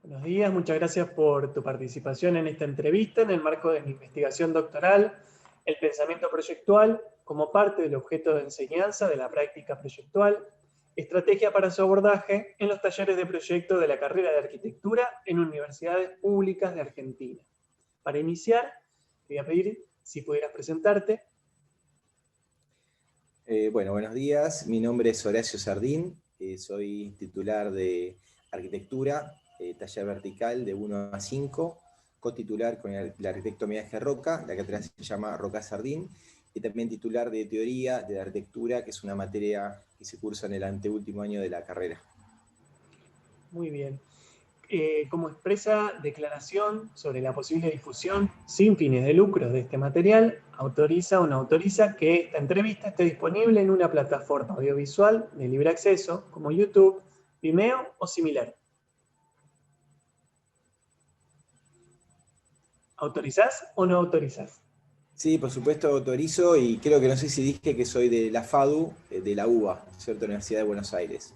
Buenos días, muchas gracias por tu participación en esta entrevista en el marco de mi investigación doctoral, el pensamiento proyectual como parte del objeto de enseñanza de la práctica proyectual, estrategia para su abordaje en los talleres de proyecto de la carrera de arquitectura en universidades públicas de Argentina. Para iniciar, te voy a pedir si pudieras presentarte. Bueno, buenos días. Mi nombre es Horacio Sardín. Soy titular de Arquitectura, taller vertical de 1 a 5, cotitular con el arquitecto Miguel Roca, la cátedra se llama Roca Sardín, y también titular de Teoría de la Arquitectura, que es una materia que se cursa en el anteúltimo año de la carrera. Muy bien. Como expresa declaración sobre la posible difusión sin fines de lucro de este material, autoriza o no autoriza que esta entrevista esté disponible en una plataforma audiovisual de libre acceso como YouTube, Vimeo o similar. ¿Autorizás o no autorizás? Sí, por supuesto autorizo, y creo que no sé si dije que soy de la FADU, de la UBA, ¿cierto? Universidad de Buenos Aires.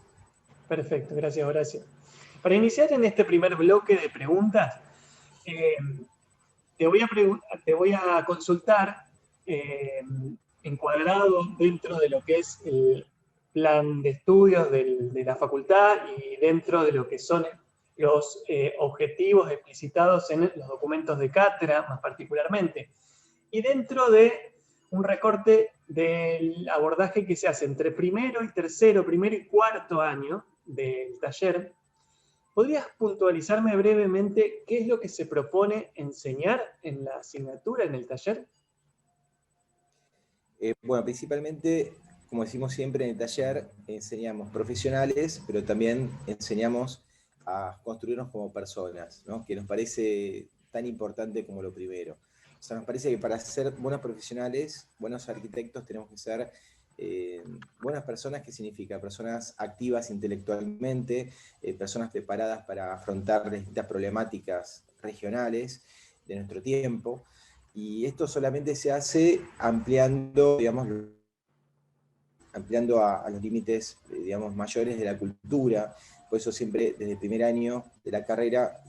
Perfecto, gracias Horacio. Para iniciar en este primer bloque de preguntas, eh, te voy a consultar encuadrado dentro de lo que es el plan de estudios de la facultad y dentro de lo que son los objetivos explicitados en los documentos de cátedra, más particularmente, y dentro de un recorte del abordaje que se hace entre primero y cuarto año del taller. ¿Podrías puntualizarme brevemente qué es lo que se propone enseñar en la asignatura, en el taller? Bueno, principalmente, como decimos siempre en el taller, enseñamos profesionales, pero también enseñamos a construirnos como personas, ¿no? Que nos parece tan importante como lo primero. O sea, nos parece que para ser buenos profesionales, buenos arquitectos, tenemos que ser buenas personas. ¿Qué significa? Personas activas intelectualmente, personas preparadas para afrontar distintas problemáticas regionales de nuestro tiempo. Y esto solamente se hace ampliando, digamos, ampliando a los límites, digamos, mayores de la cultura. Por eso siempre desde el primer año de la carrera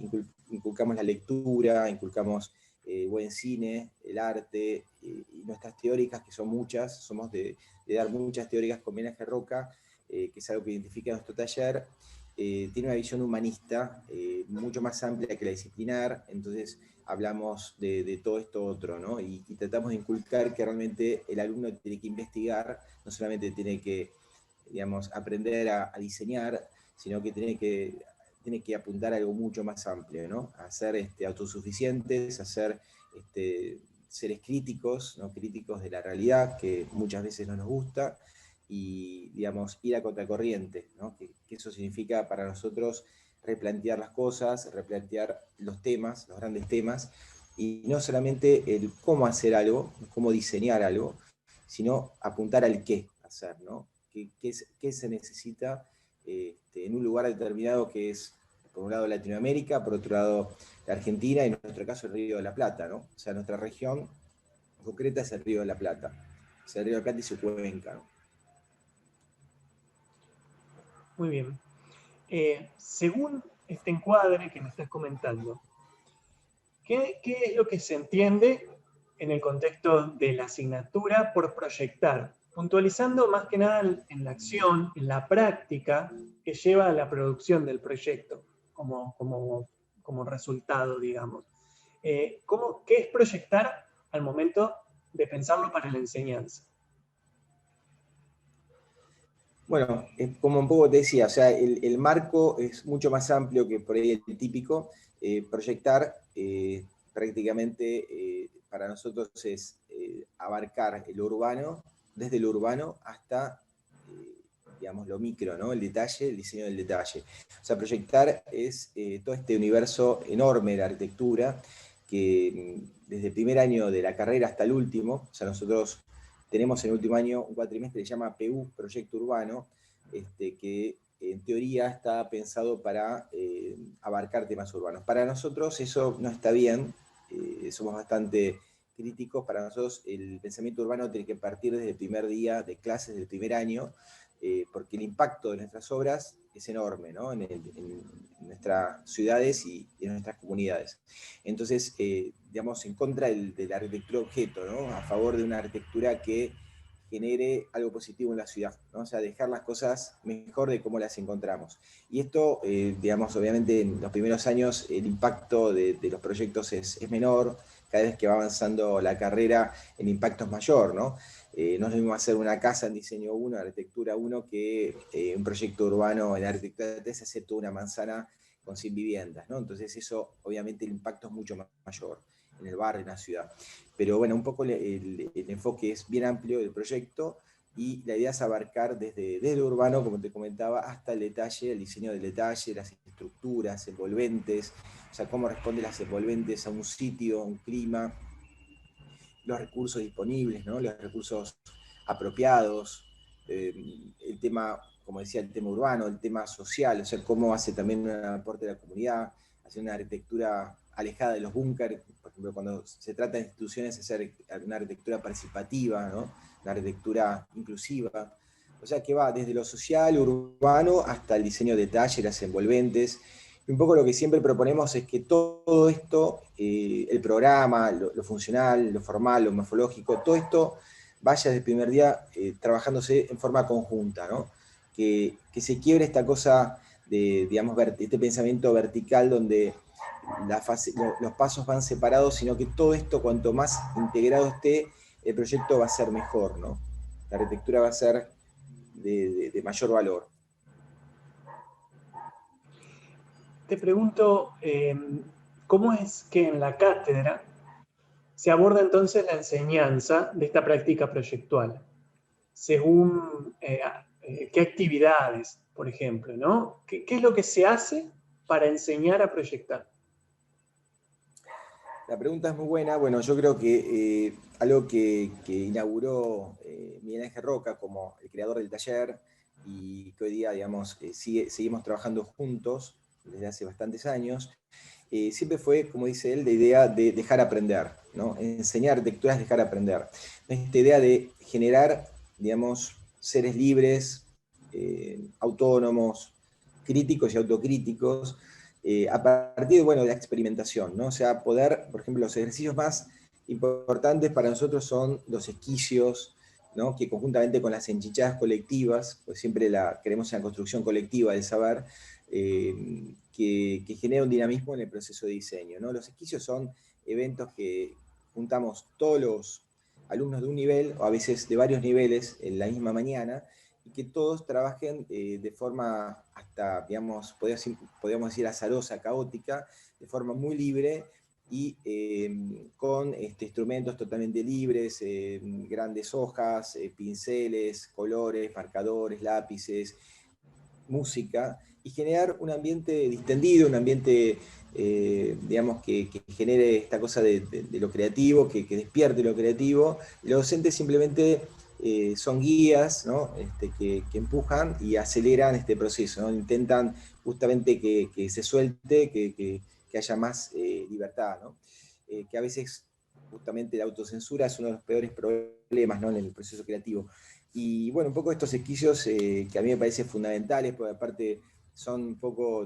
inculcamos la lectura, inculcamos buen cine, el arte, y nuestras teóricas, que son muchas, somos de dar muchas teóricas con Menaje Roca, que es algo que identifica nuestro taller. Tiene una visión humanista mucho más amplia que la disciplinar. Entonces hablamos de todo esto otro, ¿no? Y tratamos de inculcar que realmente el alumno tiene que investigar, no solamente tiene que, digamos, aprender a diseñar, sino que tiene que apuntar a algo mucho más amplio, ¿no? A ser autosuficientes, a ser seres críticos, ¿no? Críticos de la realidad, que muchas veces no nos gusta, y, digamos, ir a contracorriente, ¿no? Que eso significa para nosotros replantear las cosas, replantear los temas, los grandes temas, y no solamente el cómo hacer algo, cómo diseñar algo, sino apuntar al qué hacer, ¿no? ¿Qué se necesita en un lugar determinado, que es, por un lado, Latinoamérica, por otro lado, la Argentina, y en nuestro caso el Río de la Plata, ¿no? O sea, nuestra región concreta es el Río de la Plata. O sea, el Río de la Plata y su cuenca, ¿no? Muy bien. Según este encuadre que me estás comentando, ¿qué es lo que se entiende en el contexto de la asignatura por proyectar? Puntualizando más que nada en la acción, en la práctica que lleva a la producción del proyecto como resultado, digamos. ¿Qué es proyectar al momento de pensarlo para la enseñanza? Bueno, como un poco te decía, o sea, el marco es mucho más amplio que por ahí el típico. Proyectar prácticamente para nosotros es abarcar lo urbano, desde lo urbano hasta, digamos, lo micro, ¿no? El detalle, el diseño del detalle. O sea, proyectar es todo este universo enorme de la arquitectura que desde el primer año de la carrera hasta el último, o sea, nosotros tenemos en el último año un cuatrimestre que se llama PU, Proyecto Urbano, que en teoría está pensado para abarcar temas urbanos. Para nosotros eso no está bien, somos bastante críticos. Para nosotros el pensamiento urbano tiene que partir desde el primer día de clases del primer año, porque el impacto de nuestras obras es enorme, ¿no? En nuestras ciudades y en nuestras comunidades. Entonces, digamos, en contra de la arquitectura objeto, ¿no? A favor de una arquitectura que genere algo positivo en la ciudad, ¿no? O sea, dejar las cosas mejor de cómo las encontramos. Y esto, digamos, obviamente en los primeros años el impacto de los proyectos es menor, cada vez que va avanzando la carrera el impacto es mayor, ¿no? No es lo mismo hacer una casa en diseño 1, arquitectura 1, que un proyecto urbano en arquitectura 3, hacer toda una manzana con 100 viviendas, ¿no? Entonces eso, obviamente, el impacto es mucho mayor en el barrio, en la ciudad. Pero bueno, un poco el enfoque es bien amplio del proyecto y la idea es abarcar desde lo urbano, como te comentaba, hasta el detalle, el diseño del detalle, las estructuras, envolventes, o sea, cómo responden las envolventes a un sitio, a un clima, los recursos disponibles, ¿no? Los recursos apropiados, el tema, como decía, el tema urbano, el tema social, o sea, cómo hace también un aporte de la comunidad, hacer una arquitectura alejada de los búnkeres, por ejemplo, cuando se trata de instituciones, hacer una arquitectura participativa, ¿no? Una arquitectura inclusiva, o sea, que va desde lo social, urbano, hasta el diseño de detalle, las envolventes. Y un poco lo que siempre proponemos es que todo esto, el programa, lo funcional, lo formal, lo morfológico, todo esto vaya desde el primer día trabajándose en forma conjunta, ¿no? Que se quiebre esta cosa de, digamos, este pensamiento vertical donde los pasos van separados, sino que todo esto, cuanto más integrado esté, el proyecto va a ser mejor, ¿no? La arquitectura va a ser de mayor valor. Te pregunto, ¿cómo es que en la cátedra se aborda entonces la enseñanza de esta práctica proyectual? Según qué actividades, por ejemplo, ¿no? ¿Qué es lo que se hace para enseñar a proyectar? La pregunta es muy buena. Bueno, yo creo que algo que inauguró Miguel Ángel Roca como el creador del taller y que hoy día, digamos, seguimos trabajando juntos desde hace bastantes años, siempre fue, como dice él, la idea de dejar aprender, ¿no? Enseñar arquitectura es dejar aprender. Esta idea de generar, digamos, seres libres, autónomos, críticos y autocríticos, a partir de, bueno, de la experimentación, ¿no? O sea, poder, por ejemplo, los ejercicios más importantes para nosotros son los esquicios, ¿no? Que conjuntamente con las enchichadas colectivas, pues siempre queremos una construcción colectiva del saber, que genera un dinamismo en el proceso de diseño, ¿no? Los esquicios son eventos que juntamos todos los alumnos de un nivel, o a veces de varios niveles, en la misma mañana, y que todos trabajen de forma hasta, digamos, podríamos decir azarosa, caótica, de forma muy libre y con instrumentos totalmente libres, grandes hojas, pinceles, colores, marcadores, lápices, música, y generar un ambiente distendido, un ambiente, digamos, que genere esta cosa de lo creativo, que despierte lo creativo. Y los docentes simplemente son guías, ¿no? Que empujan y aceleran este proceso, ¿no? Intentan justamente que se suelte, que haya más libertad, ¿no? Que a veces justamente la autocensura es uno de los peores problemas, ¿no? En el proceso creativo. Y bueno, un poco estos esquicios que a mí me parecen fundamentales, porque aparte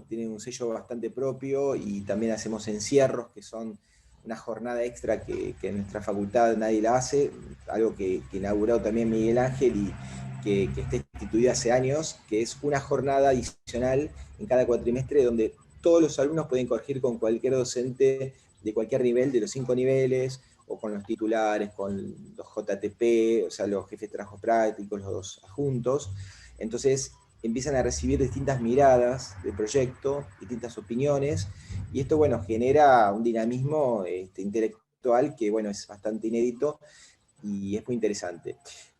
tienen un sello bastante propio, y también hacemos encierros, que son una jornada extra que en nuestra facultad nadie la hace, algo que inauguró también Miguel Ángel y que está instituida hace años, que es una jornada adicional en cada cuatrimestre donde todos los alumnos pueden corregir con cualquier docente de cualquier nivel, de los 5 niveles, o con los titulares, con los JTP, o sea, los jefes de trabajo prácticos, los adjuntos. Entonces empiezan a recibir distintas miradas del proyecto, distintas opiniones, y esto, bueno, genera un dinamismo intelectual que, bueno, es bastante inédito y es muy interesante.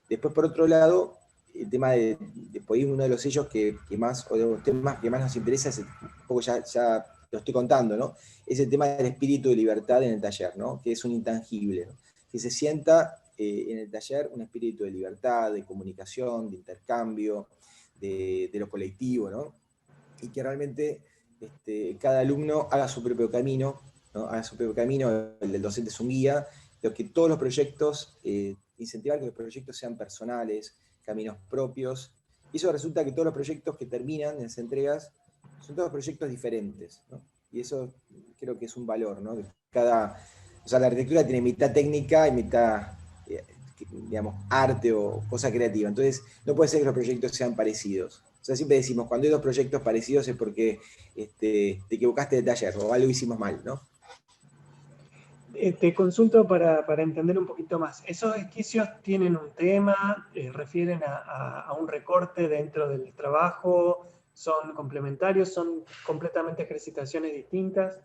Después, por otro lado, el tema por ahí uno de los sellos o de los temas que más nos interesa es un poco ya lo estoy contando, ¿no? Es el tema del espíritu de libertad en el taller, ¿no? Que es un intangible, ¿no? Que se sienta en el taller un espíritu de libertad, de comunicación, de intercambio, de lo colectivo, ¿no? Y que realmente cada alumno haga su propio camino, ¿no? Haga su propio camino, el del docente es un guía, pero que todos los proyectos, incentivar que los proyectos sean personales, caminos propios, y eso resulta que todos los proyectos que terminan en las entregas son todos proyectos diferentes, ¿no? Y eso creo que es un valor, ¿no? O sea, la arquitectura tiene mitad técnica y mitad, digamos, arte o cosa creativa. Entonces, no puede ser que los proyectos sean parecidos. O sea, siempre decimos, cuando hay dos proyectos parecidos es porque te equivocaste de taller o algo hicimos mal, ¿no? Te consulto para entender un poquito más. ¿Esos esquicios tienen un tema? ¿Refieren a un recorte dentro del trabajo? ¿Son complementarios? ¿Son completamente ejercitaciones distintas?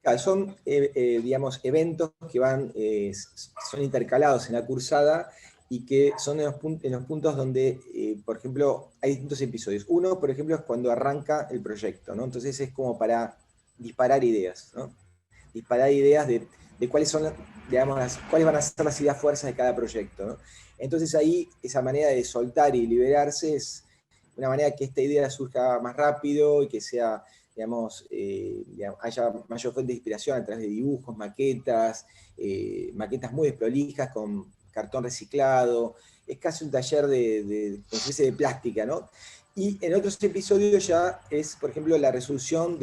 Claro, son, digamos, eventos que son intercalados en la cursada y que son en los puntos donde, por ejemplo, hay distintos episodios. Uno, por ejemplo, es cuando arranca el proyecto, ¿no? Entonces es como para disparar ideas, ¿no? Disparar ideas de cuáles son, digamos, cuáles van a ser las ideas fuerzas de cada proyecto, ¿no? Entonces ahí, esa manera de soltar y liberarse es una manera que esta idea surja más rápido y que sea, digamos, haya mayor fuente de inspiración a través de dibujos, maquetas muy desprolijas con cartón reciclado. Es casi un taller como si fuese de plástica, ¿no? Y en otros episodios ya es, por ejemplo, la resolución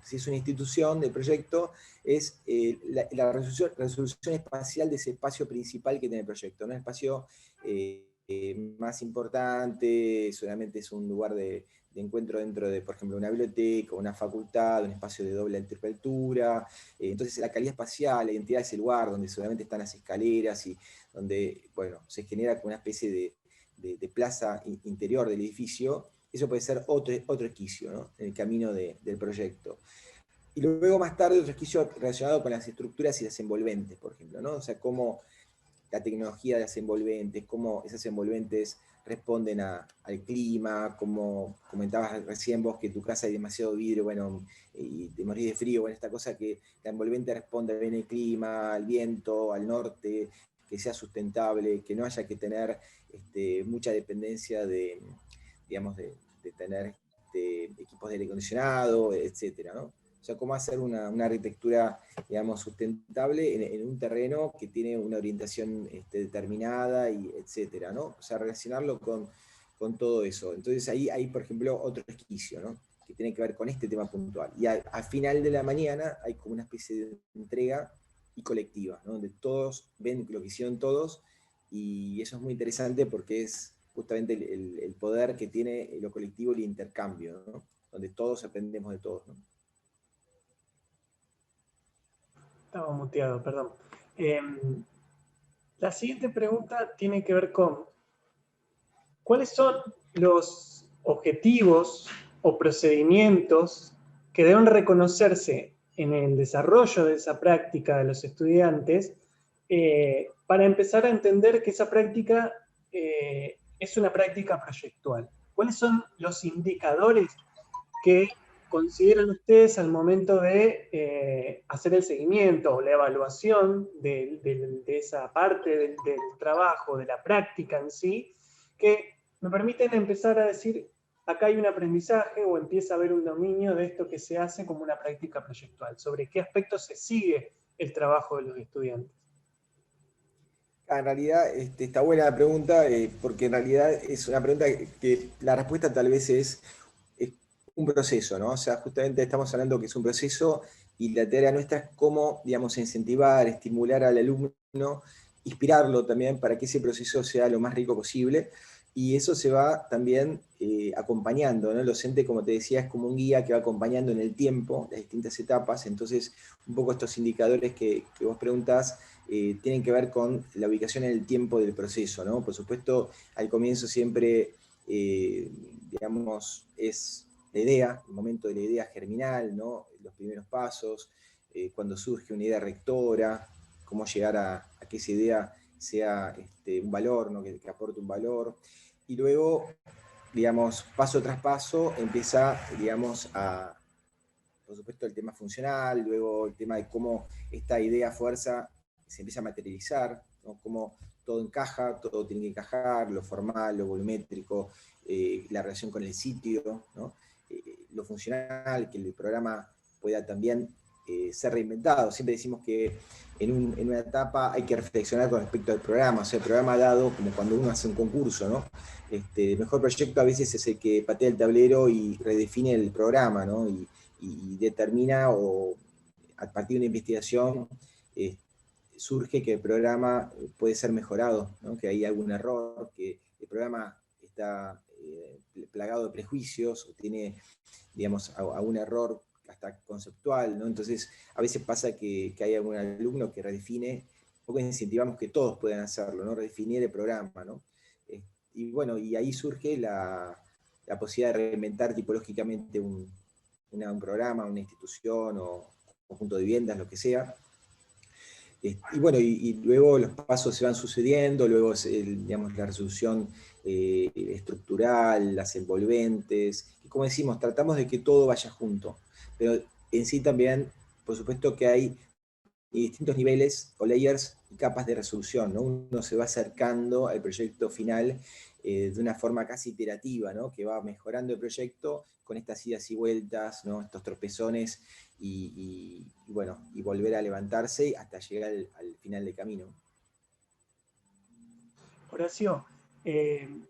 si es una institución del proyecto, es la resolución espacial de ese espacio principal que tiene el proyecto, ¿no? El espacio más importante, solamente es un lugar de encuentro dentro de, por ejemplo, una biblioteca, una facultad, un espacio de doble arquitectura. Entonces la calidad espacial, la identidad de ese lugar, donde solamente están las escaleras y donde, bueno, se genera como una especie de plaza interior del edificio, eso puede ser otro esquicio, ¿no? En el camino del proyecto. Y luego más tarde otro esquicio relacionado con las estructuras y las envolventes, por ejemplo, ¿no? O sea, cómo la tecnología de las envolventes, cómo esas envolventes responden al clima, como comentabas recién vos que tu casa hay demasiado vidrio, bueno, y te morís de frío, bueno, esta cosa que la envolvente responde bien al clima, al viento, al norte, que sea sustentable, que no haya que tener mucha dependencia digamos, de tener equipos de aire acondicionado, etcétera, ¿no? O sea, cómo hacer una arquitectura, digamos, sustentable en un terreno que tiene una orientación determinada, y etcétera, ¿no? O sea, relacionarlo con todo eso. Entonces ahí hay, por ejemplo, otro esquicio, ¿no? Que tiene que ver con este tema puntual. Y al final de la mañana hay como una especie de entrega y colectiva, ¿no? Donde todos ven lo que hicieron todos, y eso es muy interesante porque es justamente el poder que tiene lo colectivo y el intercambio, ¿no? Donde todos aprendemos de todos, ¿no? Estaba muteado, perdón. La siguiente pregunta tiene que ver con ¿cuáles son los objetivos o procedimientos que deben reconocerse en el desarrollo de esa práctica de los estudiantes para empezar a entender que esa práctica es una práctica proyectual? ¿Cuáles son los indicadores que consideran ustedes al momento de hacer el seguimiento o la evaluación de esa parte del trabajo, de la práctica en sí, que me permiten empezar a decir, acá hay un aprendizaje o empieza a haber un dominio de esto que se hace como una práctica proyectual? ¿Sobre qué aspectos se sigue el trabajo de los estudiantes? En realidad está buena la pregunta, porque en realidad es una pregunta que la respuesta tal vez es un proceso, ¿no? O sea, justamente estamos hablando que es un proceso y la tarea nuestra es cómo, digamos, incentivar, estimular al alumno, inspirarlo también para que ese proceso sea lo más rico posible. Y eso se va también acompañando, ¿no? El docente, como te decía, es como un guía que va acompañando en el tiempo las distintas etapas. Entonces, un poco estos indicadores que vos preguntás tienen que ver con la ubicación en el tiempo del proceso, ¿no? Por supuesto, al comienzo siempre, digamos, es la idea, el momento de la idea germinal, ¿no? Los primeros pasos, cuando surge una idea rectora, cómo llegar a que esa idea sea un valor, ¿no? Que aporte un valor. Y luego, digamos, paso tras paso, empieza, digamos, por supuesto, el tema funcional, luego el tema de cómo esta idea fuerza se empieza a materializar, ¿no? Cómo todo encaja, todo tiene que encajar, lo formal, lo volumétrico, la relación con el sitio, ¿no? Lo funcional, que el programa pueda también ser reinventado. Siempre decimos que en una etapa hay que reflexionar con respecto al programa, o sea, el programa dado como cuando uno hace un concurso, ¿no? El mejor proyecto a veces es el que patea el tablero y redefine el programa, ¿no? Y determina, o a partir de una investigación, surge que el programa puede ser mejorado, ¿no? Que hay algún error, que el programa está plagado de prejuicios, o tiene, digamos, algún error hasta conceptual, ¿no? Entonces, a veces pasa que hay algún alumno que redefine, un poco incentivamos que todos puedan hacerlo, ¿no? Redefinir el programa, ¿no? Y bueno, y ahí surge la posibilidad de reinventar tipológicamente un programa, una institución o conjunto de viviendas, lo que sea. Y bueno, y luego los pasos se van sucediendo, luego digamos, la resolución estructural, las envolventes, y como decimos, tratamos de que todo vaya junto, pero en sí también, por supuesto que hay distintos niveles o layers y capas de resolución, ¿no? Uno se va acercando al proyecto final de una forma casi iterativa, ¿no? Que va mejorando el proyecto con estas idas y vueltas, ¿no? Estos tropezones, y bueno, y volver a levantarse hasta llegar al final del camino. Horacio,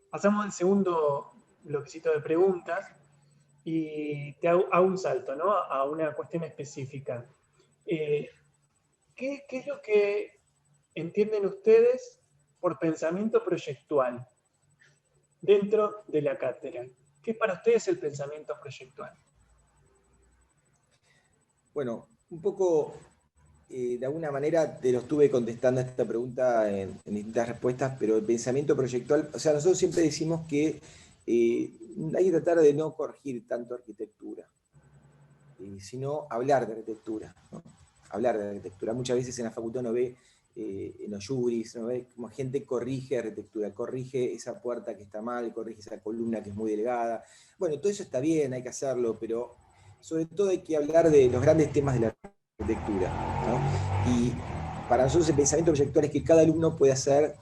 pasamos al segundo bloquecito de preguntas y te hago un salto, ¿no? A una cuestión específica. ¿Qué es lo que entienden ustedes por pensamiento proyectual dentro de la cátedra? ¿Qué es para ustedes el pensamiento proyectual? Bueno, un poco, de alguna manera te lo estuve contestando a esta pregunta en distintas respuestas, pero el pensamiento proyectual, o sea, nosotros siempre decimos que hay que tratar de no corregir tanto arquitectura, sino hablar de arquitectura, ¿no? Hablar de arquitectura. Muchas veces en la facultad uno ve, en los juris, uno ve como gente corrige arquitectura, corrige esa puerta que está mal, corrige esa columna que es muy delgada. Bueno, todo eso está bien, hay que hacerlo, pero sobre todo hay que hablar de los grandes temas de la arquitectura, ¿no? Y para nosotros el pensamiento proyectual es que cada alumno puede hacer,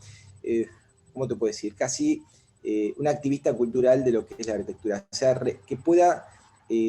¿cómo te puedo decir? Casi un activista cultural de lo que es la arquitectura. O sea, que pueda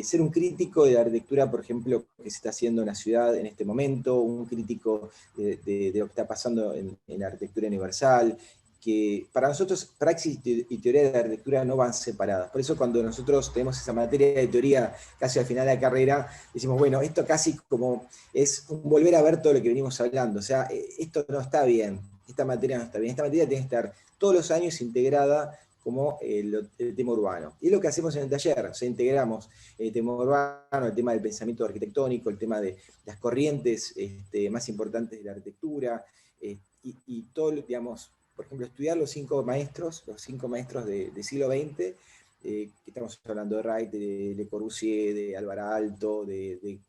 ser un crítico de la arquitectura, por ejemplo, que se está haciendo en la ciudad en este momento, un crítico de lo que está pasando en la arquitectura universal, que para nosotros praxis y teoría de la arquitectura no van separadas. Por eso cuando nosotros tenemos esa materia de teoría casi al final de la carrera, decimos, bueno, esto casi como es volver a ver todo lo que venimos hablando. O sea, esto no está bien, esta materia no está bien, esta materia tiene que estar todos los años integrada como el tema urbano. Y es lo que hacemos en el taller, o sea, integramos el tema urbano, el tema del pensamiento arquitectónico, el tema de las corrientes más importantes de la arquitectura, y todo, digamos, por ejemplo, estudiar los cinco maestros del siglo XX, que estamos hablando de Wright, de Le Corbusier, de Álvaro Aalto, de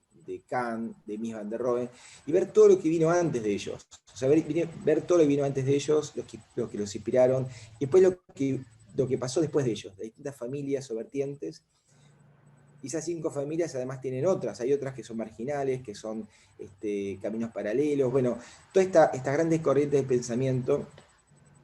Kant, de Mies van der Rohe, y ver todo lo que vino antes de ellos. O sea, ver todo lo que vino antes de ellos, los que los inspiraron, y después lo que pasó después de ellos, de distintas familias o vertientes. Y esas cinco familias además tienen otras, hay otras que son marginales, que son caminos paralelos, bueno, todas estas grandes corrientes de pensamiento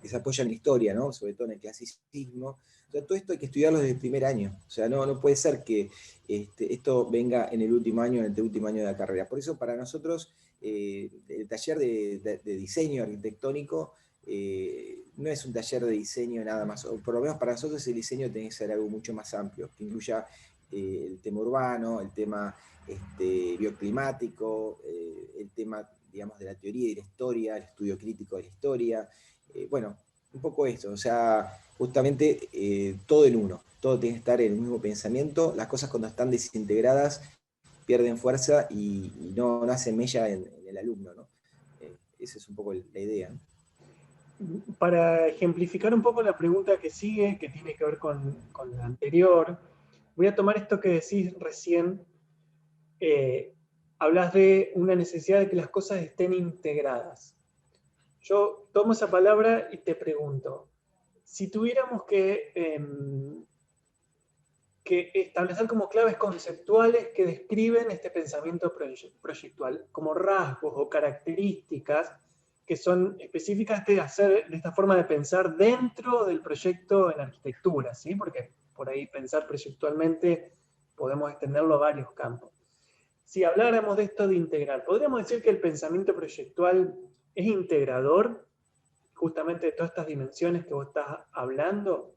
que se apoyan en la historia, ¿no? Sobre todo en el clasicismo. O sea, todo esto hay que estudiarlo desde el primer año. O sea, no puede ser que esto venga en el último año, en el último año de la carrera. Por eso para nosotros el taller de diseño arquitectónico no es un taller de diseño nada más, o por lo menos para nosotros el diseño tiene que ser algo mucho más amplio, que incluya el tema urbano, el tema bioclimático, el tema, digamos, de la teoría y la historia, el estudio crítico de la historia. Bueno, un poco eso, o sea, justamente todo en uno, todo tiene que estar en el mismo pensamiento, las cosas cuando están desintegradas pierden fuerza y no hacen mella en el alumno, ¿no? Esa es un poco la idea, ¿no? Para ejemplificar un poco la pregunta que sigue, que tiene que ver con la anterior, voy a tomar esto que decís recién. Hablas de una necesidad de que las cosas estén integradas. Yo tomo esa palabra y te pregunto, si tuviéramos que establecer como claves conceptuales que describen este pensamiento proyectual, como rasgos o características que son específicas de hacer de esta forma de pensar dentro del proyecto en arquitectura, ¿sí? Porque por ahí pensar proyectualmente podemos extenderlo a varios campos. si habláramos de esto de integrar, ¿podríamos decir que el pensamiento proyectual es integrador justamente de todas estas dimensiones que vos estás hablando?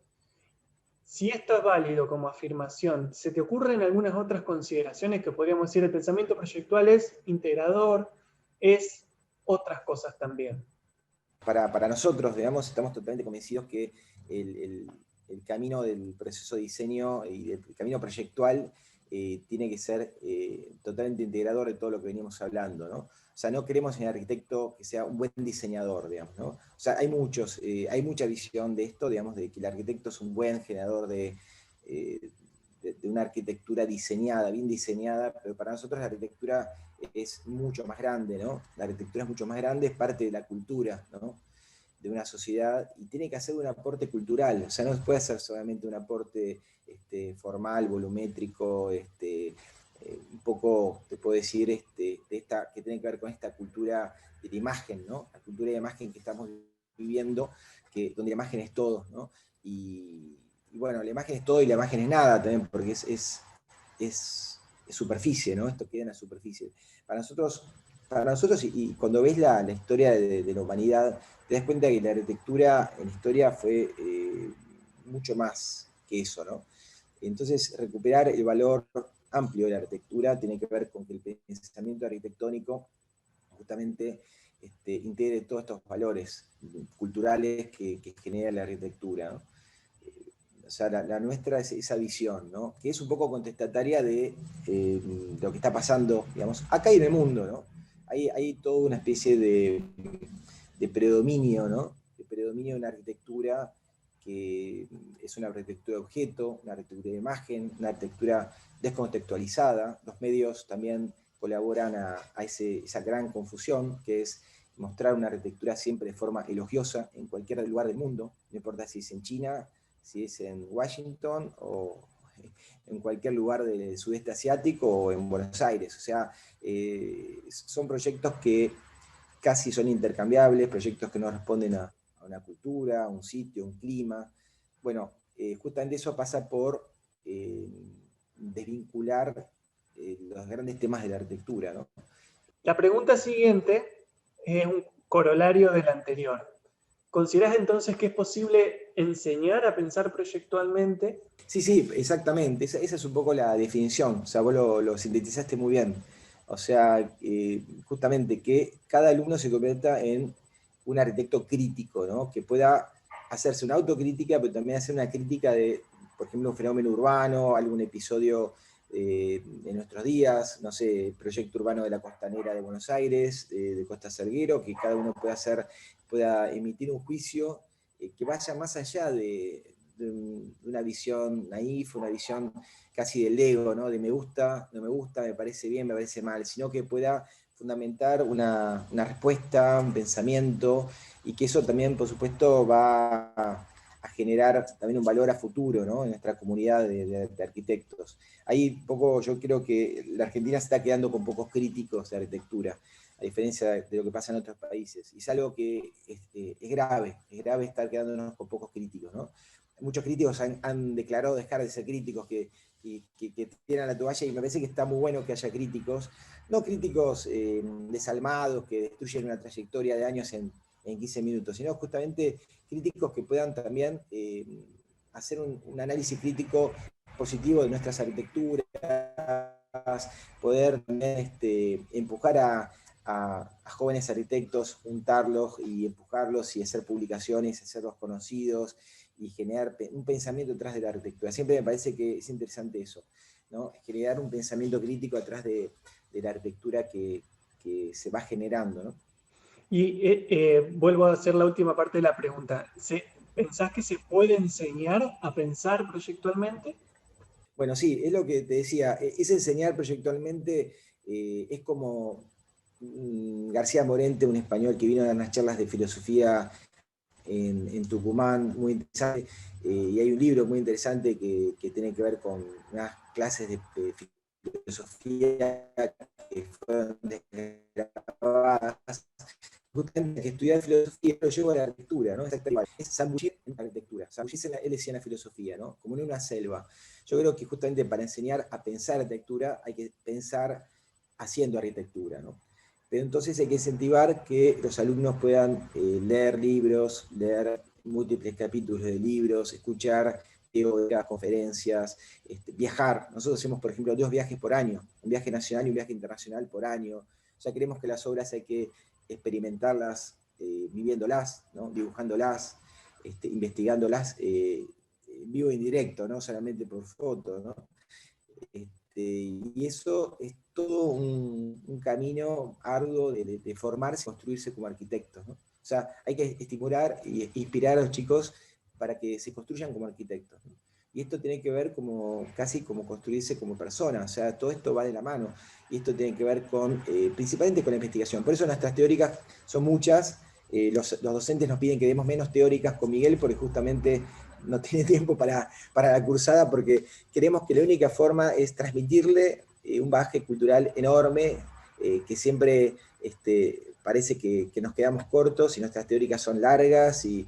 Si esto es válido como afirmación, ¿se te ocurren algunas otras consideraciones que podríamos decir el pensamiento proyectual es integrador, es otras cosas también? Para nosotros, digamos, estamos totalmente convencidos que el camino del proceso de diseño y el camino proyectual tiene que ser totalmente integrador de todo lo que venimos hablando, ¿no? O sea, no queremos en el arquitecto que sea un buen diseñador, digamos, ¿no? O sea, hay mucha visión de esto, digamos, de que el arquitecto es un buen generador de una arquitectura diseñada, bien diseñada, pero para nosotros la arquitectura es mucho más grande, ¿no? La arquitectura es mucho más grande, es parte de la cultura, ¿no? De una sociedad y tiene que hacer un aporte cultural, o sea, no puede ser solamente un aporte formal, volumétrico, un poco, te puedo decir, que tiene que ver con esta cultura de la imagen, ¿no? La cultura de la imagen que estamos viviendo, donde la imagen es todo, ¿no? Y bueno, la imagen es todo y la imagen es nada también, porque es superficie, ¿no? Esto queda en la superficie. Para nosotros y cuando ves la historia de la humanidad, te das cuenta que la arquitectura en la historia fue mucho más que eso, ¿no? Entonces, recuperar el valor amplio de la arquitectura tiene que ver con que el pensamiento arquitectónico justamente integre todos estos valores culturales que genera la arquitectura, ¿no? O sea, la nuestra es esa visión, ¿no? Que es un poco contestataria de lo que está pasando, digamos, acá y en el mundo, ¿no? Hay toda una especie de predominio, ¿no? De predominio de una arquitectura que es una arquitectura de objeto, una arquitectura de imagen, una arquitectura descontextualizada. Los medios también colaboran a esa gran confusión, que es mostrar una arquitectura siempre de forma elogiosa en cualquier lugar del mundo, no importa si es en China, si es en Washington o en cualquier lugar del sudeste asiático o en Buenos Aires. O sea, son proyectos que casi son intercambiables, proyectos que no responden a una cultura, a un sitio, a un clima. Bueno, justamente eso pasa por desvincular los grandes temas de la arquitectura, ¿no? La pregunta siguiente es un corolario del anterior. ¿Consideras entonces que es posible enseñar a pensar proyectualmente? Sí, sí, exactamente. Esa es un poco la definición. O sea, vos lo sintetizaste muy bien. O sea, justamente que cada alumno se convierta en un arquitecto crítico, ¿no? Que pueda hacerse una autocrítica, pero también hacer una crítica de, por ejemplo, un fenómeno urbano, algún episodio de nuestros días, no sé, proyecto urbano de la costanera de Buenos Aires, de Costa Salguero, que cada uno pueda emitir un juicio que vaya más allá de una visión naif, una visión casi del ego, ¿no? De me gusta, no me gusta, me parece bien, me parece mal, sino que pueda fundamentar una respuesta, un pensamiento, y que eso también, por supuesto, va a generar también un valor a futuro, ¿no? En nuestra comunidad de arquitectos. Ahí poco, yo creo que la Argentina se está quedando con pocos críticos de arquitectura, a diferencia de lo que pasa en otros países. Y es algo que es grave estar quedándonos con pocos críticos, ¿no? Muchos críticos han declarado dejar de ser críticos, que tiran la toalla, y me parece que está muy bueno que haya críticos, no críticos desalmados que destruyen una trayectoria de años en 15 minutos, sino justamente críticos que puedan también hacer un análisis crítico positivo de nuestras arquitecturas, poder también empujar a jóvenes arquitectos, juntarlos y empujarlos y hacer publicaciones, hacerlos conocidos y generar un pensamiento detrás de la arquitectura. Siempre me parece que es interesante eso, ¿no? Generar un pensamiento crítico detrás de la arquitectura que se va generando, ¿no? Y vuelvo a hacer la última parte de la pregunta. ¿Pensás que se puede enseñar a pensar proyectualmente? Bueno, sí, es lo que te decía, es enseñar proyectualmente, es como García Morente, un español que vino a dar unas charlas de filosofía en Tucumán, muy interesante, y hay un libro muy interesante que tiene que ver con unas clases de filosofía que fueron desgrabadas. Justamente que estudiar filosofía lo llevo a la arquitectura, ¿no? Es zambullir en la arquitectura, zambullirse él decía en la filosofía, ¿no? Como en una selva. Yo creo que justamente para enseñar a pensar arquitectura hay que pensar haciendo arquitectura, ¿no? Pero entonces hay que incentivar que los alumnos puedan leer libros, leer múltiples capítulos de libros, escuchar teóricas, conferencias, viajar. Nosotros hacemos, por ejemplo, 2 viajes por año, un viaje nacional y un viaje internacional por año. O sea, creemos que las obras hay que experimentarlas, viviéndolas, ¿no? Dibujándolas, investigándolas vivo e indirecto, no solamente por foto, ¿no? Y eso es todo un camino arduo de formarse y construirse como arquitectos, ¿no? O sea, hay que estimular e inspirar a los chicos para que se construyan como arquitectos, ¿no? Y esto tiene que ver casi como construirse como persona, o sea, todo esto va de la mano. Y esto tiene que ver principalmente con la investigación. Por eso nuestras teóricas son muchas. Los docentes nos piden que demos menos teóricas con Miguel, porque justamente no tiene tiempo para la cursada, porque queremos que la única forma es transmitirle un bagaje cultural enorme, que siempre parece que nos quedamos cortos y nuestras teóricas son largas y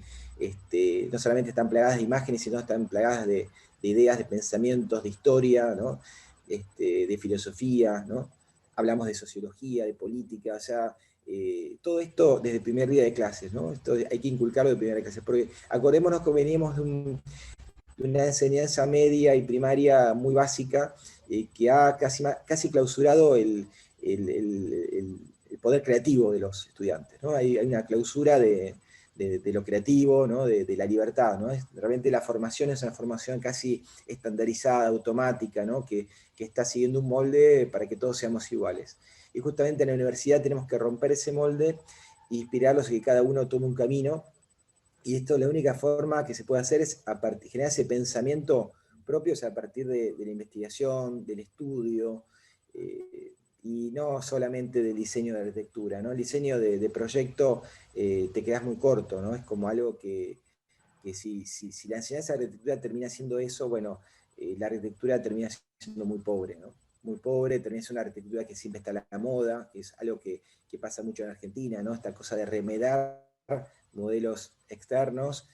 no solamente están plagadas de imágenes, sino están plagadas de ideas, de pensamientos, de historia, ¿no? De filosofía, ¿no? Hablamos de sociología, de política, o sea, todo esto desde el primer día de clases, ¿no? Esto hay que inculcarlo de primera de clases, porque acordémonos que venimos de una enseñanza media y primaria muy básica, que ha casi clausurado el poder creativo de los estudiantes, ¿no? Hay una clausura de lo creativo, ¿no? de la libertad, ¿no? Realmente la formación es una formación casi estandarizada, automática, ¿no? que está siguiendo un molde para que todos seamos iguales. Y justamente en la universidad tenemos que romper ese molde e inspirarlos a que cada uno tome un camino. Y esto, la única forma que se puede hacer es generar ese pensamiento propio, o sea, a partir de la investigación, del estudio, y no solamente del diseño de arquitectura, ¿no? El diseño de proyecto te quedas muy corto, ¿no? Es como algo que si la enseñanza de arquitectura termina siendo eso, bueno, la arquitectura termina siendo muy pobre, ¿no? Muy pobre, termina siendo una arquitectura que siempre está a la moda, que es algo que pasa mucho en Argentina, ¿no? Esta cosa de remedar modelos externos,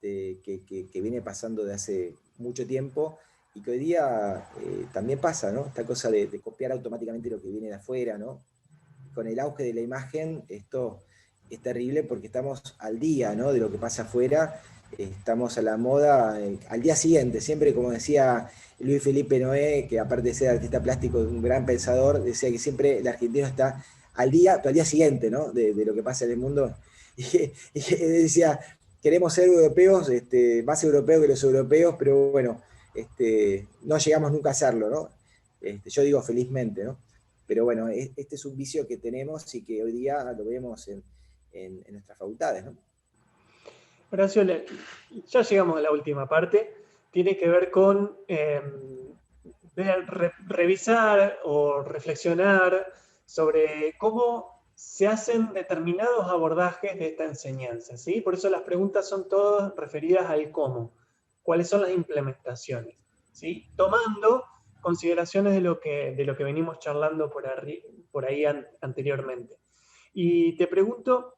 que viene pasando de hace mucho tiempo y que hoy día también pasa, ¿no? Esta cosa de copiar automáticamente lo que viene de afuera, ¿no? Con el auge de la imagen, esto es terrible porque estamos al día, ¿no? De lo que pasa afuera, estamos a la moda al día siguiente, siempre como decía Luis Felipe Noé, que aparte de ser artista plástico, un gran pensador, decía que siempre el argentino está al día, pero al día siguiente, ¿no? De lo que pasa en el mundo. Y decía, queremos ser europeos, más europeos que los europeos, pero bueno, no llegamos nunca a hacerlo, ¿no? Yo digo felizmente, ¿no? Pero bueno, este es un vicio que tenemos y que hoy día lo vemos en nuestras facultades, ¿no? Horacio, ya llegamos a la última parte. Tiene que ver con revisar o reflexionar sobre cómo se hacen determinados abordajes de esta enseñanza, ¿sí? Por eso las preguntas son todas referidas al cómo. ¿Cuáles son las implementaciones? ¿Sí? Tomando consideraciones de lo que venimos charlando por ahí anteriormente. Y te pregunto,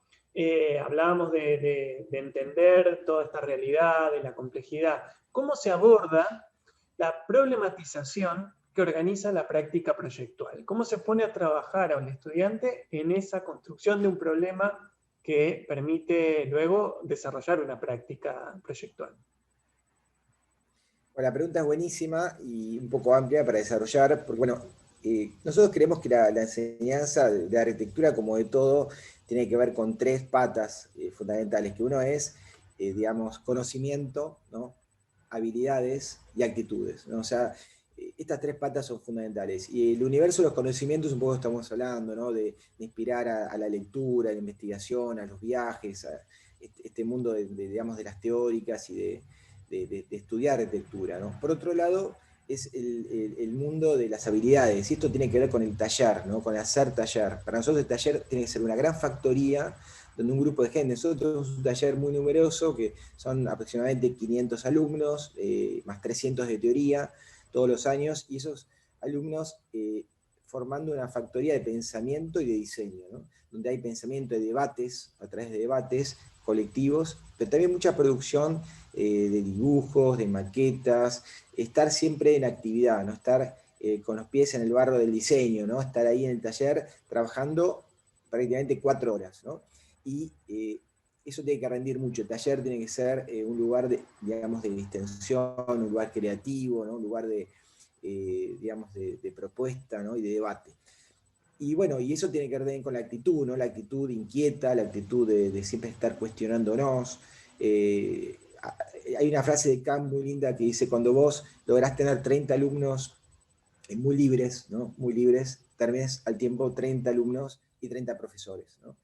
hablábamos de entender toda esta realidad, de la complejidad. ¿Cómo se aborda la problematización que organiza la práctica proyectual? ¿Cómo se pone a trabajar a un estudiante en esa construcción de un problema que permite luego desarrollar una práctica proyectual? Bueno, la pregunta es buenísima y un poco amplia para desarrollar, porque bueno, nosotros creemos que la enseñanza de arquitectura, como de todo, tiene que ver con 3 patas fundamentales, que uno es, digamos, conocimiento, ¿no? Habilidades y actitudes, ¿no? O sea, estas 3 patas son fundamentales. Y el universo de los conocimientos, un poco estamos hablando, ¿no? De inspirar a la lectura, a la investigación, a los viajes, a este mundo digamos, de las teóricas y de estudiar arquitectura, ¿no? Por otro lado, es el mundo de las habilidades, y esto tiene que ver con el taller, ¿no? Con el hacer taller. Para nosotros el taller tiene que ser una gran factoría donde un grupo de gente, nosotros tenemos un taller muy numeroso, que son aproximadamente 500 alumnos, más 300 de teoría, todos los años, y esos alumnos formando una factoría de pensamiento y de diseño, ¿no? Donde hay pensamiento de debates, a través de debates colectivos, pero también mucha producción de dibujos, de maquetas, estar siempre en actividad, ¿no? Estar con los pies en el barro del diseño, ¿no? Estar ahí en el taller trabajando prácticamente 4 horas, ¿no? Y eso tiene que rendir mucho. El taller tiene que ser un lugar de, digamos, de distensión, un lugar creativo, ¿no? Un lugar de, digamos, de propuesta, ¿no? Y de debate. Y bueno, y eso tiene que ver con la actitud, ¿no? La actitud inquieta, la actitud de siempre estar cuestionándonos. Hay una frase de Kant muy linda que dice, cuando vos lográs tener 30 alumnos muy libres, ¿no? Muy libres, tenés al tiempo 30 alumnos y 30 profesores, ¿no?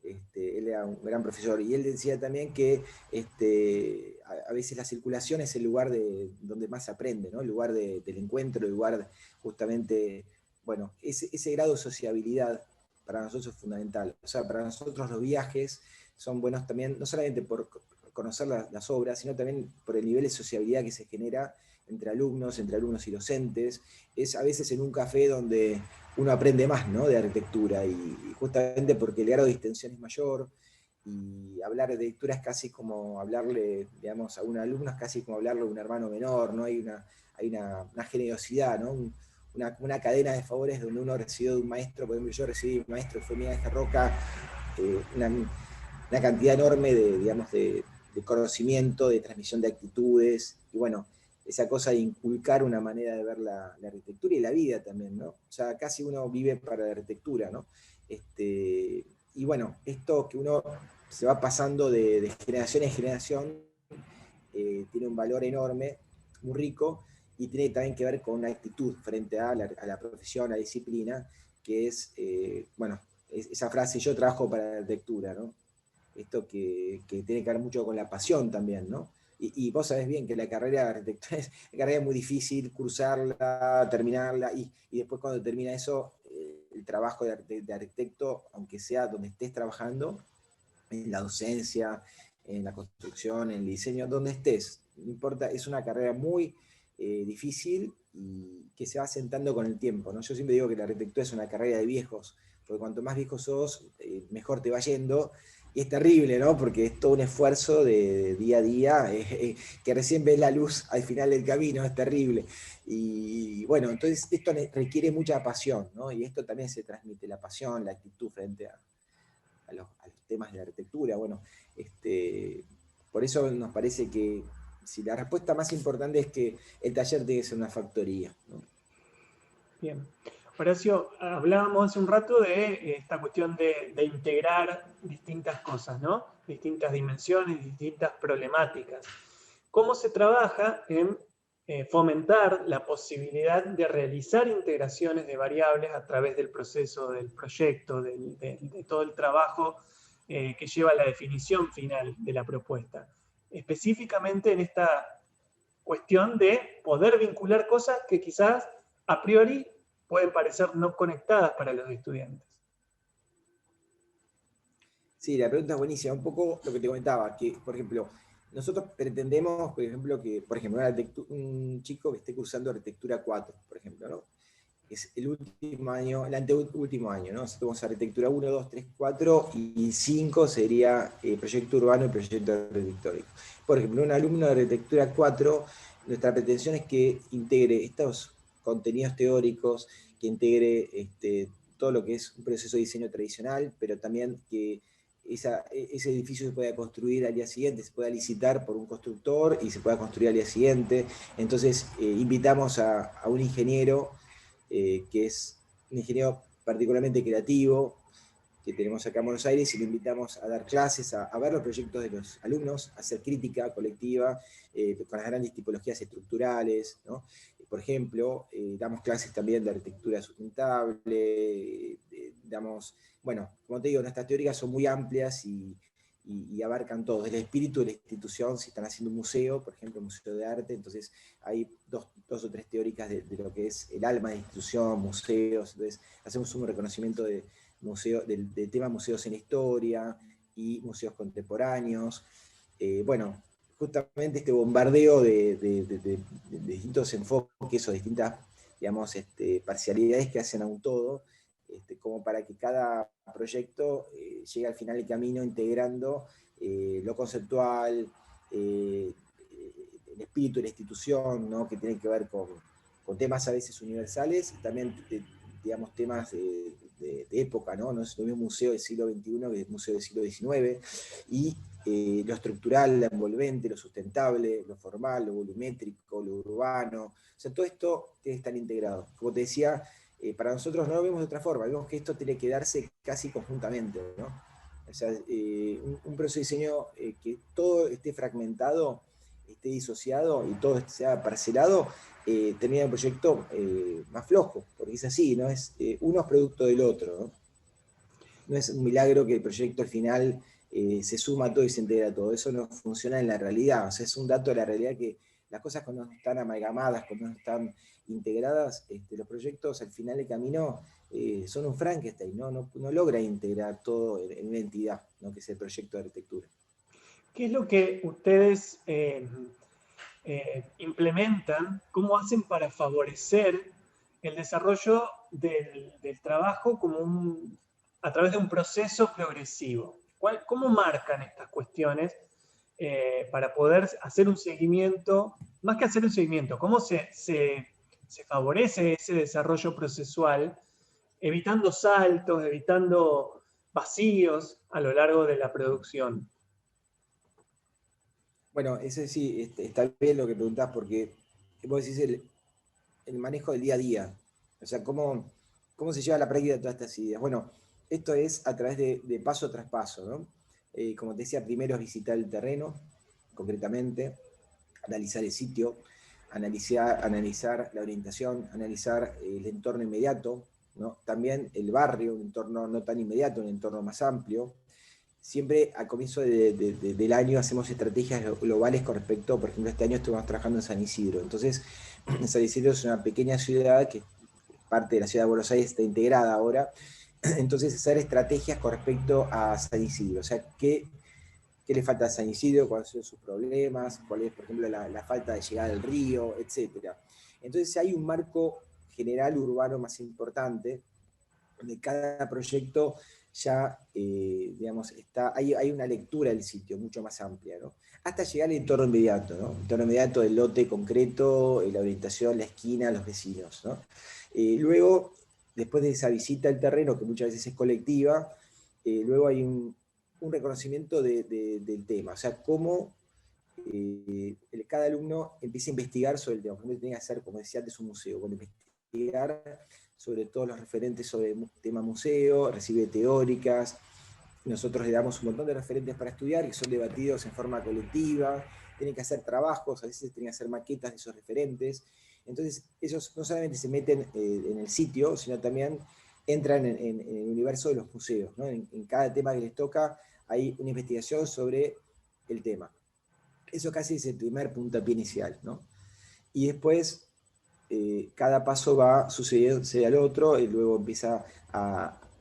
Él era un gran profesor y él decía también que a veces la circulación es el lugar donde más se aprende, ¿no? El lugar del encuentro, el lugar justamente, bueno, ese grado de sociabilidad para nosotros es fundamental. O sea, para nosotros los viajes son buenos también, no solamente por conocer las obras, sino también por el nivel de sociabilidad que se genera entre alumnos y docentes. Es a veces en un café donde uno aprende más, ¿no? De arquitectura, y justamente porque el grado de distensión es mayor, y hablar de arquitectura es casi como hablarle, digamos, a un alumno es casi como hablarle a un hermano menor, ¿no? Hay una generosidad, ¿no? Una cadena de favores donde uno recibió de un maestro. Por ejemplo, yo recibí un maestro que fue Miguel Ángel Roca, una cantidad enorme de, digamos, de conocimiento, de transmisión de actitudes, y bueno, esa cosa de inculcar una manera de ver la arquitectura y la vida también, ¿no? O sea, casi uno vive para la arquitectura, ¿no? Y bueno, esto que uno se va pasando de generación en generación tiene un valor enorme, muy rico, y tiene también que ver con una actitud frente a la profesión, a la disciplina, que es, bueno, esa frase, yo trabajo para la arquitectura, ¿no? Esto que tiene que ver mucho con la pasión también, ¿no? Y vos sabés bien que la carrera de arquitectura es una carrera muy difícil, cursarla, terminarla, y después cuando termina eso, el trabajo de arquitecto, aunque sea donde estés trabajando, en la docencia, en la construcción, en el diseño, donde estés, no importa, es una carrera muy difícil y que se va asentando con el tiempo, ¿no? Yo siempre digo que la arquitectura es una carrera de viejos, porque cuanto más viejo sos, mejor te va yendo. Y es terrible, ¿no? Porque es todo un esfuerzo de día a día, que recién ves la luz al final del camino, es terrible. Y bueno, entonces esto requiere mucha pasión, ¿no? Y esto también se transmite, la pasión, la actitud frente a los temas de la arquitectura. Bueno, por eso nos parece que si la respuesta más importante es que el taller tiene que ser una factoría, ¿no? Bien. Horacio, hablábamos hace un rato de esta cuestión de integrar distintas cosas, ¿no? Distintas dimensiones, distintas problemáticas. ¿Cómo se trabaja en fomentar la posibilidad de realizar integraciones de variables a través del proceso del proyecto, de todo el trabajo que lleva a la definición final de la propuesta? Específicamente en esta cuestión de poder vincular cosas que quizás a priori pueden parecer no conectadas para los estudiantes. Sí, la pregunta es buenísima. Un poco lo que te comentaba, que, por ejemplo, nosotros pretendemos, por ejemplo, que, por ejemplo, un chico que esté cursando arquitectura 4, por ejemplo, ¿no? Es el último año, el anteúltimo año, ¿no? Nosotros tenemos arquitectura 1, 2, 3, 4, y 5 sería proyecto urbano y proyecto arquitectónico. Por ejemplo, un alumno de arquitectura 4, nuestra pretensión es que integre estos contenidos teóricos, que integre todo lo que es un proceso de diseño tradicional, pero también que ese edificio se pueda construir al día siguiente, se pueda licitar por un constructor y se pueda construir al día siguiente. Entonces, invitamos a un ingeniero que es un ingeniero particularmente creativo, que tenemos acá en Buenos Aires, y lo invitamos a dar clases, a ver los proyectos de los alumnos, a hacer crítica colectiva con las grandes tipologías estructurales, ¿no? Por ejemplo, damos clases también de arquitectura sustentable, damos, bueno, como te digo, nuestras teóricas son muy amplias y abarcan todo, el espíritu de la institución. Si están haciendo un museo, por ejemplo, un museo de arte, entonces hay dos o tres teóricas de lo que es el alma de la institución, museos. Entonces hacemos un reconocimiento del tema museos en la historia y museos contemporáneos. Bueno, justamente este bombardeo de distintos enfoques o distintas, digamos, parcialidades que hacen a un todo, como para que cada proyecto llegue al final del camino integrando lo conceptual, el espíritu de la institución, ¿no? Que tiene que ver con temas a veces universales, y también, digamos, temas de época, ¿no? No es lo mismo un museo del siglo XXI que el museo del siglo XIX, y lo estructural, lo envolvente, lo sustentable, lo formal, lo volumétrico, lo urbano, o sea, todo esto tiene que estar integrado. Como te decía, para nosotros no lo vemos de otra forma, vemos que esto tiene que darse casi conjuntamente, ¿no? O sea, un proceso de diseño que todo esté fragmentado, esté disociado y todo sea parcelado, termina el proyecto más flojo, porque es así, ¿no? Uno es producto del otro, ¿no? No es un milagro que el proyecto al final se suma todo y se integra todo. Eso no funciona en la realidad. O sea, es un dato de la realidad que las cosas cuando no están amalgamadas, cuando no están integradas, los proyectos al final del camino son un Frankenstein, no logra integrar todo en una entidad, ¿no? Que es el proyecto de arquitectura. ¿Qué es lo que ustedes implementan? ¿Cómo hacen para favorecer el desarrollo del trabajo a través de un proceso progresivo? ¿Cómo marcan estas cuestiones para poder hacer un seguimiento? Más que hacer un seguimiento, ¿cómo se favorece ese desarrollo procesual, evitando saltos, evitando vacíos a lo largo de la producción? Bueno, ese sí, está bien lo que preguntás, porque vos decís el manejo del día a día. O sea, cómo se lleva a la práctica todas estas ideas. Bueno, esto es a través de paso tras paso, ¿no? Como te decía, primero es visitar el terreno, concretamente, analizar el sitio, analizar la orientación, analizar el entorno inmediato, ¿no? También el barrio, un entorno no tan inmediato, un entorno más amplio. Siempre al comienzo del año hacemos estrategias globales con respecto, por ejemplo, este año estuvimos trabajando en San Isidro. Entonces, San Isidro es una pequeña ciudad que parte de la ciudad de Buenos Aires está integrada ahora. Entonces, hacer estrategias con respecto a San Isidro. O sea, qué le falta a San Isidro, cuáles son sus problemas, cuál es, por ejemplo, la falta de llegada al río, etc. Entonces, hay un marco general urbano más importante, donde cada proyecto ya, digamos, hay una lectura del sitio mucho más amplia, ¿no? Hasta llegar al entorno inmediato, ¿no? El entorno inmediato del lote concreto, la orientación, la esquina, los vecinos, ¿no? Luego, después de esa visita al terreno, que muchas veces es colectiva, luego hay un reconocimiento del tema, o sea, cómo cada alumno empieza a investigar sobre el tema. Por ejemplo, tenía que hacer, como decía antes, un museo, bueno, investigar sobre todos los referentes sobre el tema museo, recibe teóricas, nosotros le damos un montón de referentes para estudiar que son debatidos en forma colectiva, tienen que hacer trabajos, a veces tienen que hacer maquetas de esos referentes. Entonces, ellos no solamente se meten en el sitio, sino también entran en el universo de los museos, ¿no? En cada tema que les toca hay una investigación sobre el tema. Eso casi es el primer puntapié inicial, ¿no? Y después cada paso va sucediendo al otro, y luego empieza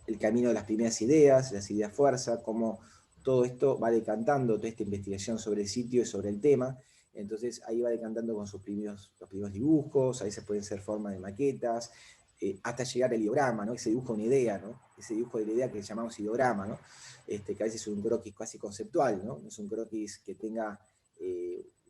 el camino de las primeras ideas, las ideas fuerza, cómo todo esto va decantando, toda esta investigación sobre el sitio y sobre el tema. Entonces ahí va decantando con los primeros dibujos, ahí se pueden hacer formas de maquetas, hasta llegar al ideograma, ¿no? Ese dibujo de una idea, ¿no? Ese dibujo de la idea que llamamos ideograma, ¿no? Que a veces es un croquis casi conceptual, ¿no? No es un croquis que tenga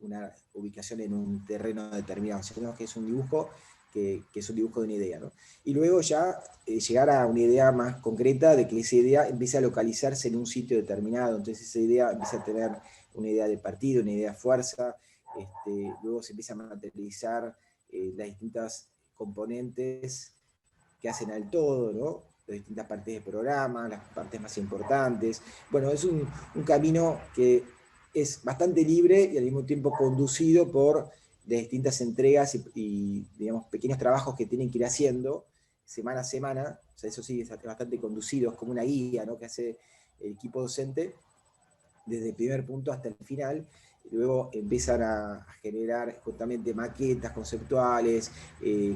una ubicación en un terreno determinado, sino que es un dibujo que es un dibujo de una idea, ¿no? Y luego ya llegar a una idea más concreta de que esa idea empiece a localizarse en un sitio determinado, entonces esa idea empieza a tener una idea de partido, una idea de fuerza, luego se empieza a materializar las distintas componentes que hacen al todo, ¿no? Las distintas partes del programa, las partes más importantes. Bueno, es un camino que es bastante libre y al mismo tiempo conducido por de distintas entregas y, digamos, pequeños trabajos que tienen que ir haciendo semana a semana. O sea, eso sí es bastante conducido, es como una guía, ¿no? Que hace el equipo docente desde el primer punto hasta el final. Y luego empiezan a generar justamente maquetas conceptuales,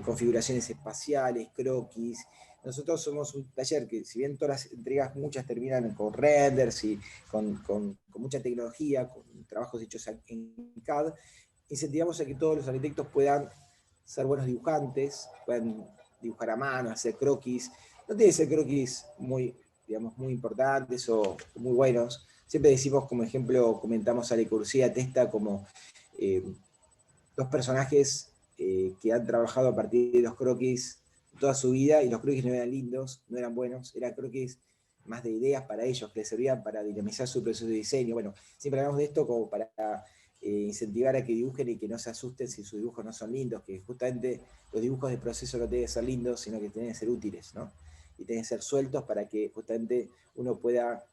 configuraciones espaciales, croquis. Nosotros somos un taller que, si bien todas las entregas, muchas terminan con renders y con mucha tecnología, con trabajos hechos en CAD, incentivamos a que todos los arquitectos puedan ser buenos dibujantes, puedan dibujar a mano, hacer croquis. No tiene que ser croquis muy, digamos, muy importantes o muy buenos. Siempre decimos, como ejemplo, comentamos a Le Corbusier, a Testa, como dos personajes que han trabajado a partir de los croquis toda su vida, y los croquis no eran lindos, no eran buenos, eran croquis más de ideas para ellos, que les servían para dinamizar su proceso de diseño. Bueno, siempre hablamos de esto como para incentivar a que dibujen y que no se asusten si sus dibujos no son lindos, que justamente los dibujos de proceso no tienen que ser lindos, sino que tienen que ser útiles, ¿no? Y tienen que ser sueltos para que justamente uno pueda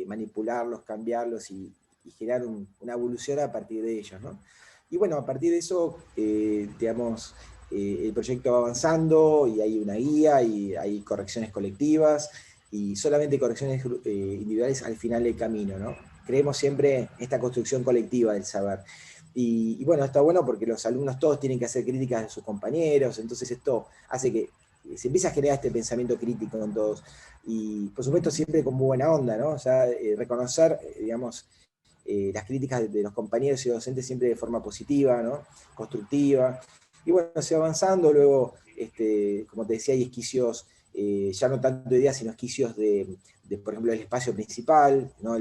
manipularlos, cambiarlos y generar una evolución a partir de ellos, ¿no? Y bueno, a partir de eso, digamos, el proyecto va avanzando y hay una guía y hay correcciones colectivas y solamente correcciones individuales al final del camino, ¿no? Creemos siempre en esta construcción colectiva del saber. Y bueno, está bueno porque los alumnos todos tienen que hacer críticas de sus compañeros, entonces esto hace que se empieza a generar este pensamiento crítico en todos. Y por supuesto siempre con muy buena onda, ¿no? O sea, reconocer, digamos, las críticas de los compañeros y docentes siempre de forma positiva, ¿no? Constructiva. Y bueno, se va avanzando, luego, como te decía, hay esquicios, ya no tanto de ideas, sino esquicios de, por ejemplo, el espacio principal, ¿no?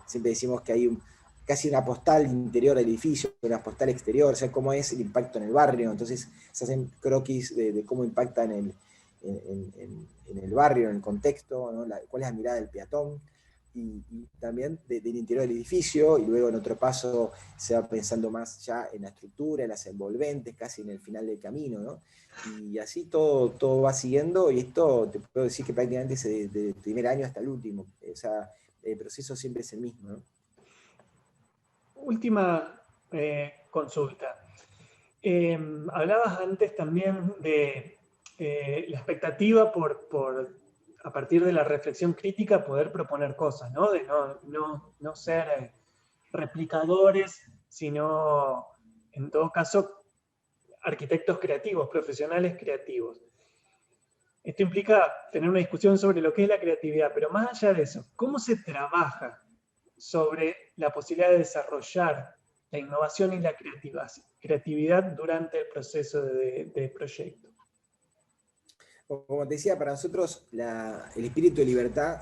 Siempre decimos que hay casi una postal interior del edificio, una postal exterior, o sea, cómo es el impacto en el barrio, entonces se hacen croquis de cómo impacta en el barrio, en el contexto, ¿no? Cuál es la mirada del peatón, y también del interior del edificio, y luego en otro paso se va pensando más ya en la estructura, en las envolventes, casi en el final del camino, ¿no? Y así todo va siguiendo, y esto te puedo decir que prácticamente es desde el primer año hasta el último, o sea, el proceso siempre es el mismo, ¿no? Última consulta. Hablabas antes también de la expectativa a partir de la reflexión crítica, poder proponer cosas, ¿no? De no ser replicadores, sino, en todo caso, arquitectos creativos, profesionales creativos. Esto implica tener una discusión sobre lo que es la creatividad, pero más allá de eso, ¿cómo se trabaja sobre la posibilidad de desarrollar la innovación y la creatividad durante el proceso de proyecto? Como te decía, para nosotros el espíritu de libertad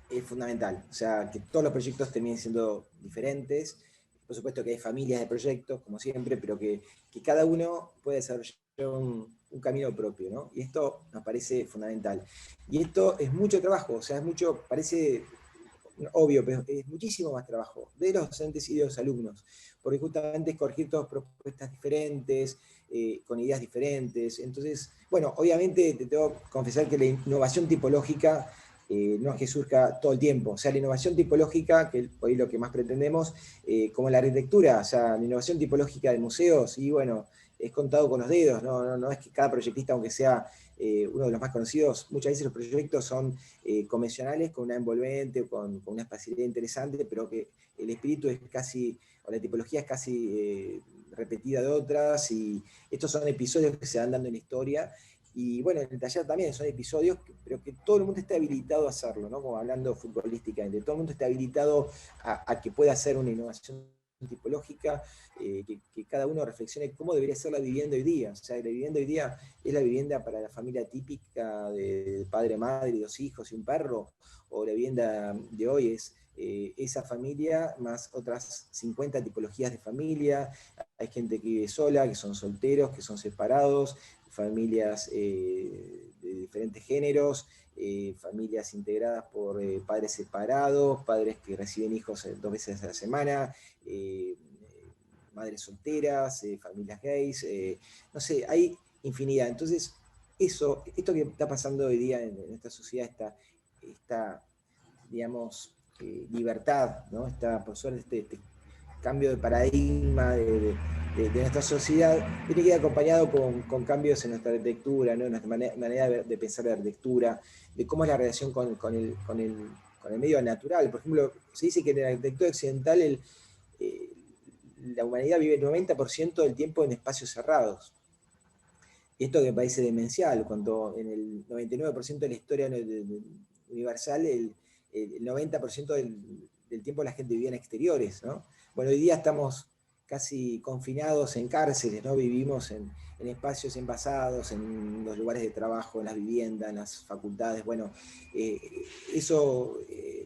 es fundamental. O sea, que todos los proyectos terminen siendo diferentes. Por supuesto que hay familias de proyectos, como siempre, pero que cada uno puede desarrollar un camino propio, ¿no? Y esto nos parece fundamental. Y esto es mucho trabajo, o sea, parece obvio, pero es muchísimo más trabajo de los docentes y de los alumnos, porque justamente es corregir todas propuestas diferentes, con ideas diferentes. Entonces, bueno, obviamente te tengo que confesar que la innovación tipológica no es que surja todo el tiempo. O sea, la innovación tipológica, que hoy es lo que más pretendemos, como la arquitectura, o sea, la innovación tipológica de museos, y bueno, es contado con los dedos, no es que cada proyectista, aunque sea uno de los más conocidos, muchas veces los proyectos son convencionales, con una envolvente, con una espacialidad interesante, pero que el espíritu es casi, o la tipología es casi repetida de otras, y estos son episodios que se van dando en la historia. Y bueno, en el taller también son episodios, pero que todo el mundo esté habilitado a hacerlo, ¿no? Como hablando futbolísticamente, todo el mundo esté habilitado a que pueda hacer una innovación tipológica, que cada uno reflexione cómo debería ser la vivienda hoy día. O sea, la vivienda hoy día es la vivienda para la familia típica de padre, madre, dos hijos y un perro, o la vivienda de hoy es esa familia más otras 50 tipologías de familia. Hay gente que vive sola, que son solteros, que son separados, familias de diferentes géneros, familias integradas por padres separados, padres que reciben hijos 2 veces a la semana, madres solteras, familias gays, no sé, hay infinidad. Entonces, esto que está pasando hoy día en esta sociedad, esta digamos, libertad, ¿no? Por suerte este cambio de paradigma de nuestra sociedad tiene que ir acompañado con cambios en nuestra arquitectura, ¿no? En nuestra manera de pensar la arquitectura, de cómo es la relación con el medio natural. Por ejemplo, se dice que en la arquitectura occidental la humanidad vive el 90% del tiempo en espacios cerrados. Esto que parece demencial, cuando en el 99% de la historia universal, el 90% del tiempo la gente vivía en exteriores, ¿no? Bueno, hoy día estamos casi confinados en cárceles, ¿no? Vivimos en espacios envasados, en los lugares de trabajo, en las viviendas, en las facultades. Bueno, eso,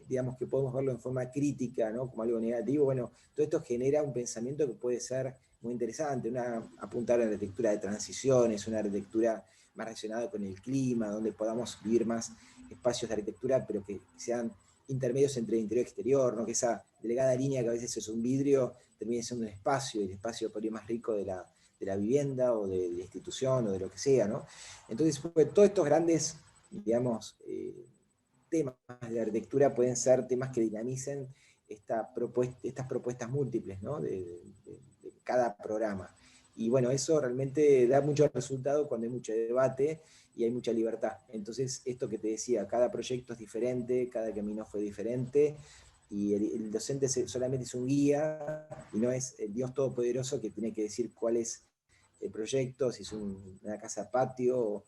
digamos que podemos verlo en forma crítica, ¿no? Como algo negativo. Bueno, todo esto genera un pensamiento que puede ser muy interesante, apuntar a la arquitectura de transiciones, una arquitectura más relacionada con el clima, donde podamos vivir más espacios de arquitectura, pero que sean intermedios entre interior y exterior, ¿no? Que esa delgada línea que a veces es un vidrio termine siendo un espacio, y el espacio por ahí más rico de la vivienda o de la institución o de lo que sea, ¿no? Entonces, pues, todos estos grandes, digamos, temas de arquitectura pueden ser temas que dinamicen estas propuestas múltiples, ¿no? de cada programa. Y bueno, eso realmente da mucho resultado cuando hay mucho debate y hay mucha libertad. Entonces, esto que te decía, cada proyecto es diferente, cada camino fue diferente, y el docente solamente es un guía y no es el Dios todopoderoso que tiene que decir cuál es el proyecto, si es una casa patio.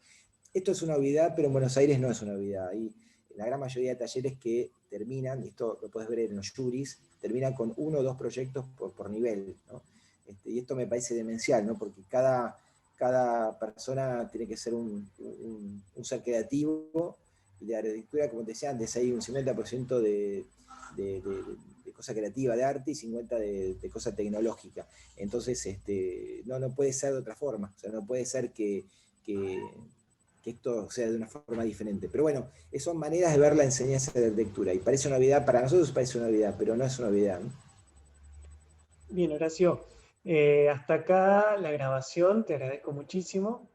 Esto es una obviedad, pero en Buenos Aires no es una obviedad. Hay la gran mayoría de talleres que terminan, y esto lo puedes ver en los juris, terminan con 1 o 2 proyectos por nivel, ¿no? Y esto me parece demencial, ¿no? Porque cada persona tiene que ser un ser creativo, y la arquitectura, como te decía antes, hay un 50% de cosa creativa, de arte, y 50% de cosa tecnológica. Entonces, no puede ser de otra forma. O sea, no puede ser que esto sea de una forma diferente. Pero bueno, son maneras de ver la enseñanza de arquitectura. Y parece una obviedad, para nosotros parece una obviedad, pero no es una obviedad, ¿no? Bien, Horacio. Hasta acá la grabación, te agradezco muchísimo.